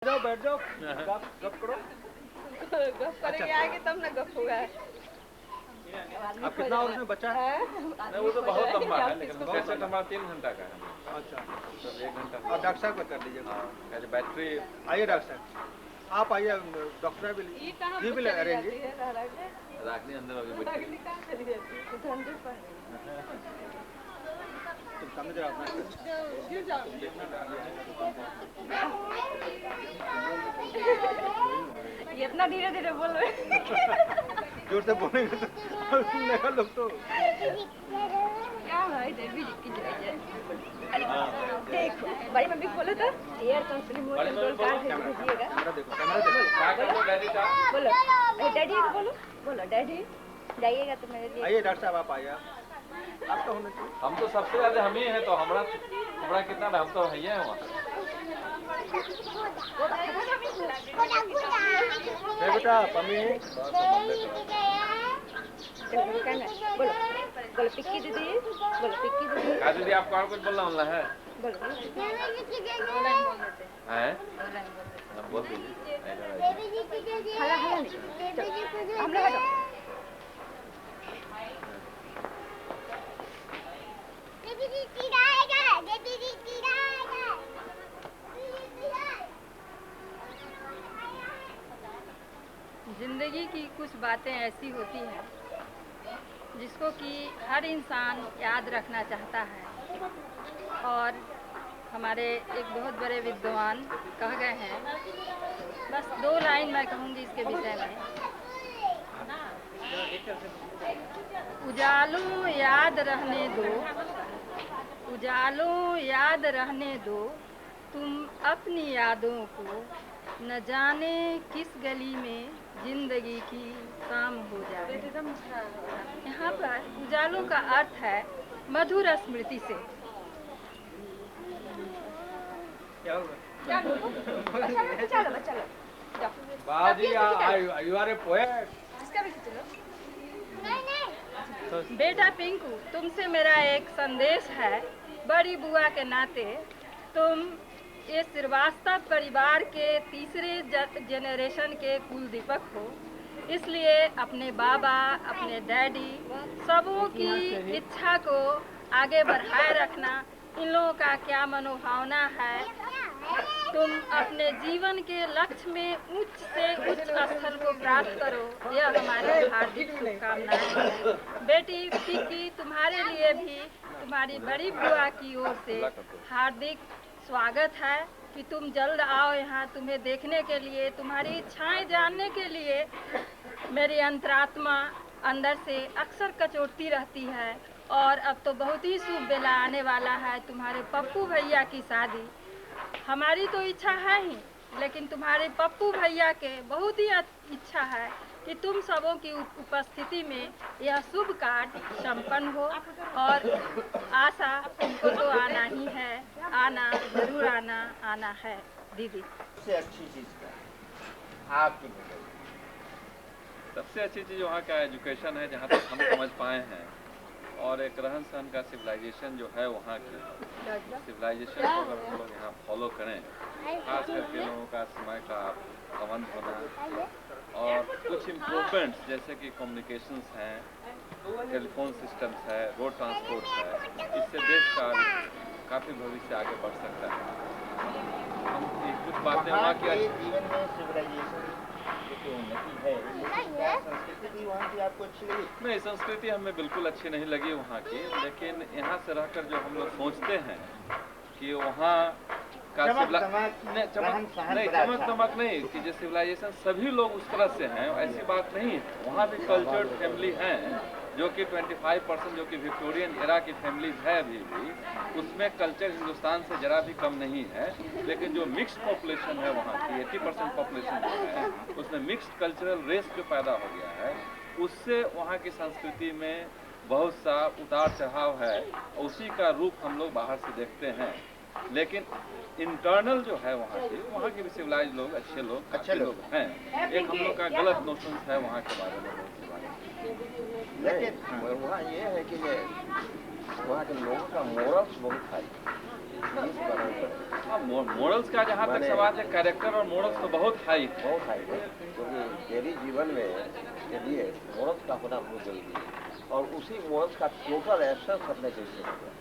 बैठ जाओ गप करो। गप करेंगे आगे तब ना गप होगा। अब कितना और उसमें बचा है? नहीं वो तो बहुत लंबा है, लेकिन कैसेट हमारा 3 घंटा का है। अच्छा तो 1 घंटा। और डॉक्टर साहब को कर लीजिएगा। हाँ, बैटरी। आइए डॉक्टर साहब, आप आइए। डॉक्टर भी ये भी अरेंज राखनी अंदर अभी बैठी। तुम सामने जरा अपना ये इतना धीरे धीरे बोल रहे जोर से बोलेंगे तो सुनने लोग तो क्या है इधर भी लिख के देखो बड़ी मम्मी बोलो तो एयर कंसोल मोड कार्ड भेजिएगा। कैमरा देखो डैडी का बोलो डैडी को बोलो डैडी जाइएगा तो मेरे लिए। आइए डॉक्टर साहब, आप आइए। आपका होना चाहिए। हम तो सबसे ज्यादा हम ही हैं, तो हमारा कितना हम तो है ही हैं वहाँ। बेटा मम्मी बोलो पिक्की दीदी क्या दीदी आपको और कुछ बोलना है? बोलो हैं? बोल दीजिए। हम लोग जिंदगी की कुछ बातें ऐसी होती हैं जिसको कि हर इंसान याद रखना चाहता है, और हमारे एक बहुत बड़े विद्वान कह गए हैं। बस 2 लाइन मैं कहूँगी इसके विषय में। उजालों याद रहने दो, उजालों याद रहने दो, तुम अपनी यादों को, न जाने किस गली में जिंदगी की शाम हो जाए। यहाँ पर उजालों का अर्थ है मधुर स्मृति से। क्या होगा? चलो बाजी यू आर ए पोएट। बेटा पिंकू, तुमसे मेरा एक संदेश है। बड़ी बुआ के नाते तुम ये श्रीवास्तव परिवार के तीसरे जनरेशन के कुल दीपक हो, इसलिए अपने बाबा, अपने डैडी, सबों की इच्छा को आगे बढ़ाए रखना। इन लोगों का क्या मनोभावना है, तुम अपने जीवन के लक्ष्य में उच्च से उच्च स्थल को प्राप्त करो, यह हमारी हार्दिक शुभकामनाएं। बेटी पिंकी, तुम्हारे लिए भी तुम्हारी बड़ी बुआ की ओर से हार्दिक स्वागत है कि तुम जल्द आओ यहाँ। तुम्हें देखने के लिए, तुम्हारी इच्छाएं जानने के लिए मेरी अंतरात्मा अंदर से अक्सर कचोटती रहती है। और अब तो बहुत ही शुभ बेला आने वाला है, तुम्हारे पप्पू भैया की शादी। हमारी तो इच्छा है ही, लेकिन तुम्हारे पप्पू भैया के बहुत ही इच्छा है कि तुम सबों की उपस्थिति में यह शुभ कार्य संपन्न हो। और आशा तुमको तो आना ही है, आना जरूर आना है दीदी। सबसे अच्छी चीज क्या आपकी बताइए? सबसे अच्छी चीज़ वहाँ का एजुकेशन है, जहाँ तक हम समझ पाए हैं। और एक रहन सहन का सिविलाइजेशन जो है वहाँ की, सिविलाइजेशन को अगर हम लोग यहाँ फॉलो करें, खास करके लोगों का समय का पाबंद होना, और कुछ इम्प्रूवमेंट्स जैसे कि कम्युनिकेशंस हैं, टेलीफोन सिस्टम्स है, रोड ट्रांसपोर्ट है, इससे देश का काफ़ी भविष्य आगे बढ़ सकता है। हम कुछ बातें वहाँ की जीवन में सिविलाइजेशन जो उन्नति है, संस्कृति भी वहाँ की आपको अच्छी लगी? नहीं, संस्कृति हमें बिल्कुल अच्छी नहीं लगी वहाँ की, लेकिन यहाँ से रहकर जो हम लोग सोचते हैं कि वहाँ का चमक दमक नहीं, कि जो सिविलाइजेशन सभी लोग उस तरह से हैं, ऐसी बात नहीं है। वहाँ भी कल्चर्ड फैमिली हैं, जो कि 25% जो कि विक्टोरियन एरा की फैमिलीज है अभी भी, उसमें कल्चर हिंदुस्तान से जरा भी कम नहीं है। लेकिन जो मिक्स्ड पॉपुलेशन है वहाँ की, 80% पॉपुलेशन जो है, उसमें मिक्स्ड कल्चरल रेस जो पैदा हो गया है, उससे वहाँ की संस्कृति में बहुत सा उतार चढ़ाव है। उसी का रूप हम लोग बाहर से देखते हैं, लेकिन इंटरनल जो है वहाँ के भी सिविलाइज लोग, अच्छे लोग हैं। एक हम लोग का गलत नोशन है वहाँ के बारे में। लेकिन वहाँ ये है कि वहाँ के लोगों का मोरल्स बहुत हाई, हाँ, मोरल्स का जहाँ तक सवाल है, कैरेक्टर और मोरल्स तो बहुत हाई है। बहुत हाई है, क्योंकि डेली जीवन में के लिए मोरल्स का होना बहुत जरूरी है, और उसी मोरल्स का टोटल एब्सेंस अपने देश में है।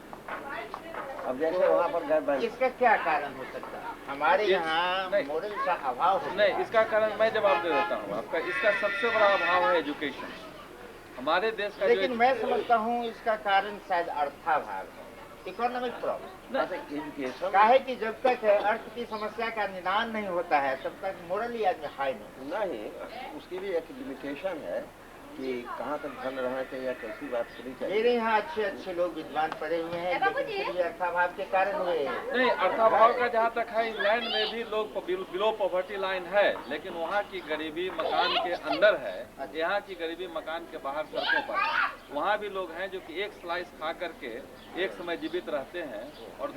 अब जैसे वहाँ पर गए, इसका क्या कारण हो सकता है? हमारे यहाँ मोरल का अभाव हो। नहीं, इसका कारण मैं जवाब दे देता हूँ आपका। इसका सबसे बड़ा अभाव है एजुकेशन हमारे देश का। लेकिन मैं समझता हूँ इसका कारण शायद अर्थाभाव है, इकोनॉमिक प्रॉब्लम। एजुकेशन का है कि जब तक अर्थ की समस्या का निदान नहीं होता है तब तक मोरली आदमी हाई नहीं। उसकी भी एक लिमिटेशन है कि कहाँ तक धन रहना चाहिए या कैसी बात करनी चाहिए। मेरे यहाँ अच्छे लोग विद्वान पढ़े हुए हैं, लेकिन फिर भी अर्थाभाव के कारण हुए। नहीं, अर्थाभाव का जहाँ तक है, इंग्लैंड में भी लोग बिलो पॉवर्टी लाइन है, लेकिन वहाँ की गरीबी मकान के अंदर है, यहाँ की गरीबी मकान के बाहर सड़कों पर। वहाँ भी लोग हैं जो कि एक स्लाइस खा करके एक समय जीवित रहते हैं, और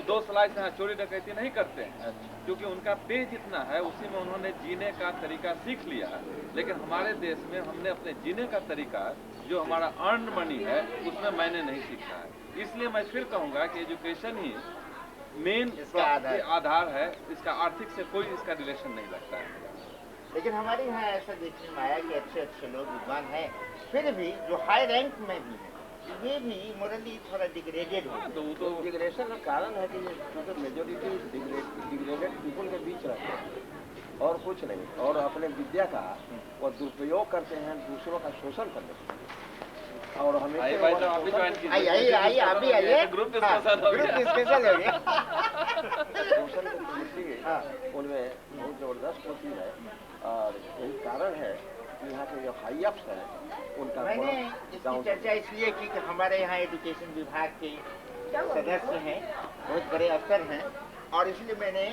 दो स्लाइस चोरी डकैती नहीं करते हैं, क्योंकि उनका पे जितना है उसी में उन्होंने जीने का तरीका सीख लिया। लेकिन हमारे देश में हमने अपने जीने का तरीका, जो हमारा अर्न मनी है, उसमें मैंने नहीं सीखा है। इसलिए मैं फिर कहूँगा कि एजुकेशन ही मेन आधार है, इसका आर्थिक से कोई इसका रिलेशन नहीं लगता है। लेकिन हमारे यहाँ ऐसा देखने में आया कि अच्छे लोग विद्वान हैं, फिर भी जो हाई रैंक में भी है ये भी मोरली थोड़ा डिग्रेडेड हो। तो डिग्रेडेशन का कारण है कि क्योंकि मेजोरिटी डिग्रेडेड पीपल के बीच रहते हैं और कुछ नहीं, और अपने विद्या का वो दुरुपयोग करते हैं, दूसरों का शोषण करने के। और हमें आइए आप भी आइए, ग्रुप डिस्कशन हो गया। शोषण की प्रवृत्ति उनमें बहुत जबरदस्त होती है, और यही कारण है कि यहाँ के जो हाई अप्स हैं उनका। मैंने इसकी चर्चा इसलिए की कि हमारे यहाँ एजुकेशन विभाग के सदस्य हैं, बहुत बड़े अफसर हैं, और इसलिए मैंने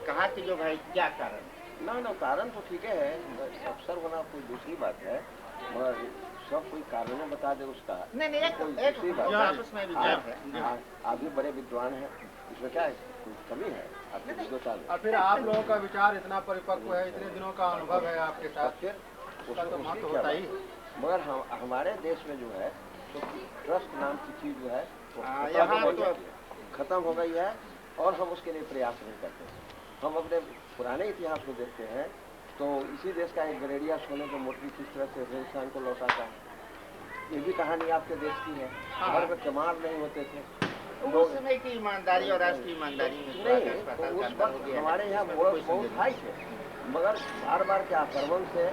कहा कि जो भाई क्या कारण ना कारण तो ठीक है, अफसर होना कोई दूसरी बात है, मगर सब कोई कारण बता दे उसका नहीं दूसरी बात। आप भी बड़े विद्वान हैं, इसमें क्या है, कोई कमी है आपके विद्वता में? और फिर आप लोगों का विचार इतना परिपक्व है, इतने दिनों का अनुभव है आपके साथ, फिर उसका तो महत्व होता ही। मगर हमारे देश में जो है तो ट्रस्ट नाम की चीज जो है वो खत्म हो गई है, और हम उसके लिए प्रयास नहीं करते। हम अपने पुराने इतिहास को देखते हैं तो इसी देश का एक गलेरिया सोने को मोटरी किस तरह से हिंदुस्तान को लौटाता है, ये भी कहानी आपके देश की है। घर में चमार नहीं होते थे, उस समय की ईमानदारी और आज की ईमानदारी में नहीं, उस वक्त हमारे यहाँ मोरल बहुत हाई थे, मगर बार बार के आक्रमण से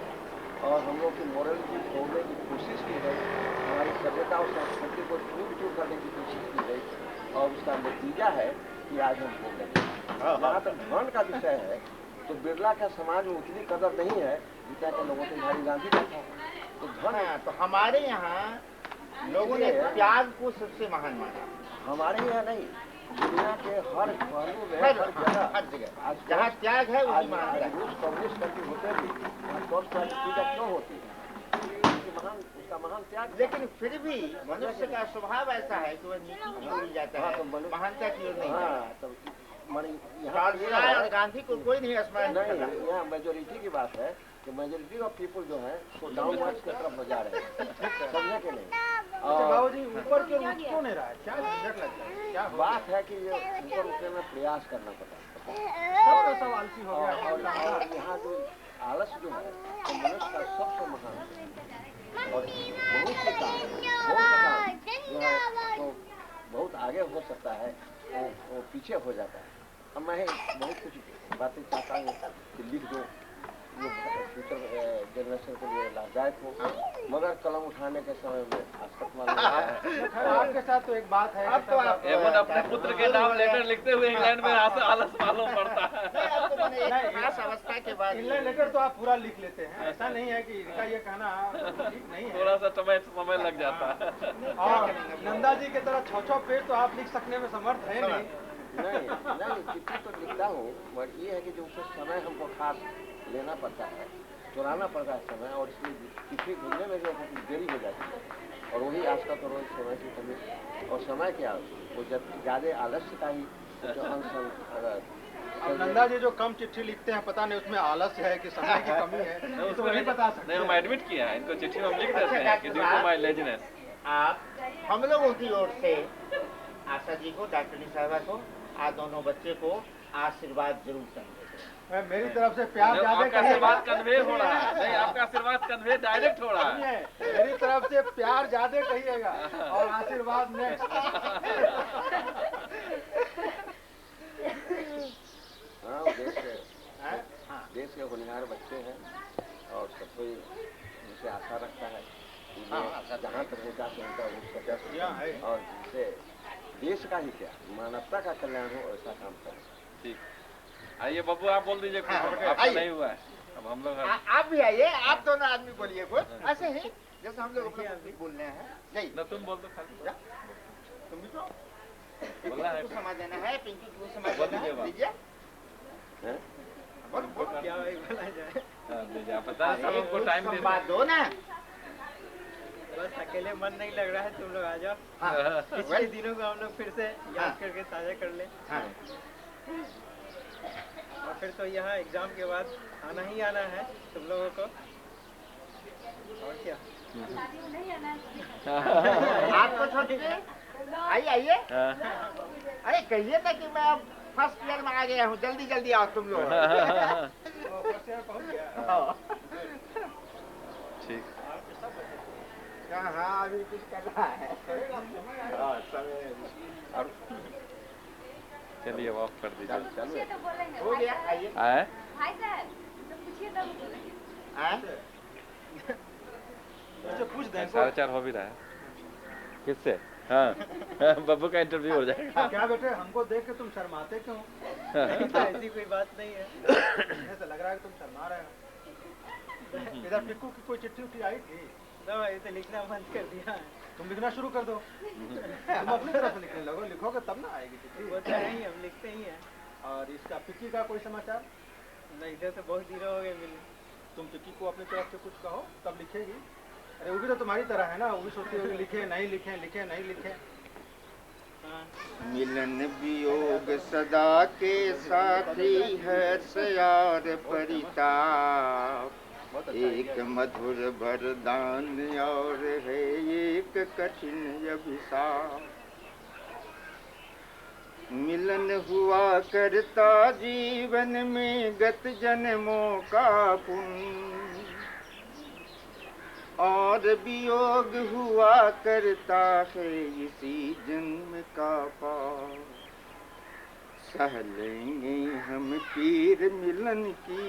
और हम लोग की मोरल की तोड़ने की कोशिश की गई, हमारी सभ्यता और संस्कृति को चूर करने की कोशिश की गई, और उसका नतीजा है कि आज हम भोग रहे हैं। जहाँ तक धन का विषय है तो बिरला का समाज में उतनी कदर नहीं है जितना के लोगों से भारी गांधी का था। तो धन तो हमारे यहाँ लोगों ने त्याग को सबसे महान माना। हमारे यहाँ नहीं, दुनिया के हर पहलू में हर जगह जहाँ त्याग है वही महान है। रूस कम्युनिस्ट करके होते भी क्यों होती है, उसका महान त्याग। लेकिन फिर भी मनुष्य का स्वभाव ऐसा है कि वह नीति की ओर जाता है, महानता की ओर नहीं। और गांधी को कोई नहीं स्मरण नहीं, यहाँ मेजोरिटी की बात है कि मेजोरिटी ऑफ पीपल जो है वो डाउनवर्ड्स की तरफ जा रहे हैं, समझे कि नहीं। बाबू जी ऊपर क्यों क्यों नहीं रहा है, क्या झंझट लगता है, क्या बात है कि ये ऊपर उठने में प्रयास करना पड़ता है, सब आलसी हो गया। और यहाँ जो आलस जो है तो मनुष्य का सबसे महान और बहुत से काम जो है तो बहुत आगे हो सकता है, वो पीछे हो जाता है। अब मैं बहुत कुछ बातें चाहता हूँ कि लिख दो जो फ्यूचर जनरेशन के लिए लाभदायक हो, मगर कलम उठाने के समय में आसक्त वाला आपके साथ तो एक बात है, अब तो आप अपने पुत्र के नाम लेटर लिखते हुए इंग्लैंड में आलस मालूम पड़ता है। अवस्था के बाद इंग्लैंड लेटर तो आप पूरा लिख लेते हैं, ऐसा नहीं है कि इनका ये कहना ठीक नहीं है, थोड़ा सा समय लग जाता है। और नंदा जी की तरह 6 पेज तो आप लिख सकने में समर्थ है नहीं चिट्ठी तो लिखता हूँ, बट ये है कि जो उसे समय हमको खास लेना पड़ता है, चुराना पड़ता है समय, और इसलिए चिट्ठी ढूंढने में जो देरी हो जाती है, और वही आज का तो रोज समय की कमी। और समय क्या, वो जब ज़्यादा आलस्य का ही जो अंश। नंदा जी जो कम चिट्ठी लिखते हैं, पता नहीं उसमें आलस्य है कि समय की कमी है, तो नहीं बता सकते। नहीं, हम एडमिट किया है, इनको चिट्ठी में हम लिख देते हैं कि ड्यू टू माय लेजीनेस। आप हम लोगों की ओर से आशा जी को, डॉक्टर साहबा को आप दोनों बच्चे को आशीर्वाद जरूर करेंगे। मेरी तरफ से प्यार ज्यादा आपका आशीर्वाद कन्वे हो रहा है, नहीं आपका आशीर्वाद कन्वे डायरेक्ट हो रहा है। मेरी तरफ से प्यार ज्यादा कहिएगा और आशीर्वाद नेक्स्ट। हाँ, देश के होनहार बच्चे हैं और सब कोई उनसे आशा रखता है जहाँ तक उनका पहुँचा और जिससे देश का ही क्या मानवता का कल्याण हो ऐसा काम करें। ठीक, आइए बब्बू आप बोल दीजिए, आपका नहीं हुआ है, अब हम लोग आप भी आइए, आप दोनों आदमी बोलिए कुछ ऐसे ही जैसे हम लोग अपने बोल रहे हैं। नहीं ना तुम बोल दो खाली, तुम भी तो बोलना है, समाज देना है, पिंकी को समाज देना है, दीजिए। क्या बोला जाए, दीजिए आप बता सब लोग को टाइम दे बात दो ना। बस अकेले मन नहीं लग रहा है, तुम लोग आ जाओ। पिछले दिनों को हम लोग फिर से याद करके ताजा कर ले। और फिर तो यहाँ एग्जाम के बाद आना ही आना है तुम लोगों को, और क्या। आपको छोड़ दीजिए, आइए आइए। अरे कहिए था कि मैं अब फर्स्ट ईयर में आ गया हूँ, जल्दी जल्दी आओ तुम लोग। ठीक, हाँ अभी कुछ कर रहा है। चलिए ऑफ कर दीजिए। हो गया, आइए। भाई साहब तो पूछिए तब बोलेंगे। पूछ दें 4:30 हो भी रहा है, किससे? हाँ बब्बू का इंटरव्यू हो जाएगा। क्या बेटे हमको देख के तुम शर्माते क्यों? ऐसी कोई बात नहीं है, ऐसा लग रहा है तुम शर्मा रहे हो। इधर पिक्कू की कोई चिट्ठी उठी आई थी? ये तो लिखना बंद कर दिया है। तुम लिखना शुरू कर दो। तुम अपनी तरफ से लिखने लगो, लिखोगे तब ना आएगी चिट्ठी। वो तो नहीं, हम लिखते ही हैं। और इसका पिक्की का कोई समाचार? नहीं, इधर तो बहुत दिनों हो गए मिले। तुम पिक्की को अपनी तरफ से कुछ कहो तब लिखेगी। अरे वो भी तो तुम्हारी तरह है ना, वो भी सोचती होगी लिखे नहीं लिखे, लिखे नहीं लिखे। मिलन वियोग सदा के साथी है सयार परिताप, एक मधुर वरदान और है एक कठिन अभिशाप। मिलन हुआ करता जीवन में गत जन्मों का पुण्य, और वियोग हुआ करता है इसी जन्म का पाप। सह लेंगे हम पीर मिलन की,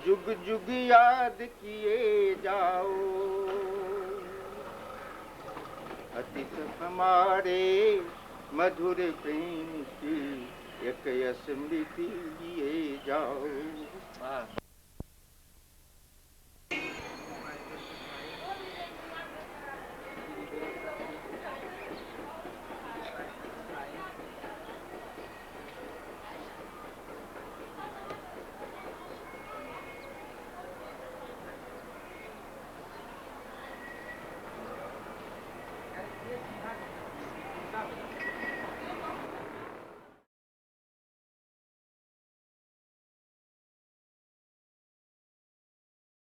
जुग जुग याद किए जाओ। अतीत हमारे मधुर प्रेम की एक स्मृति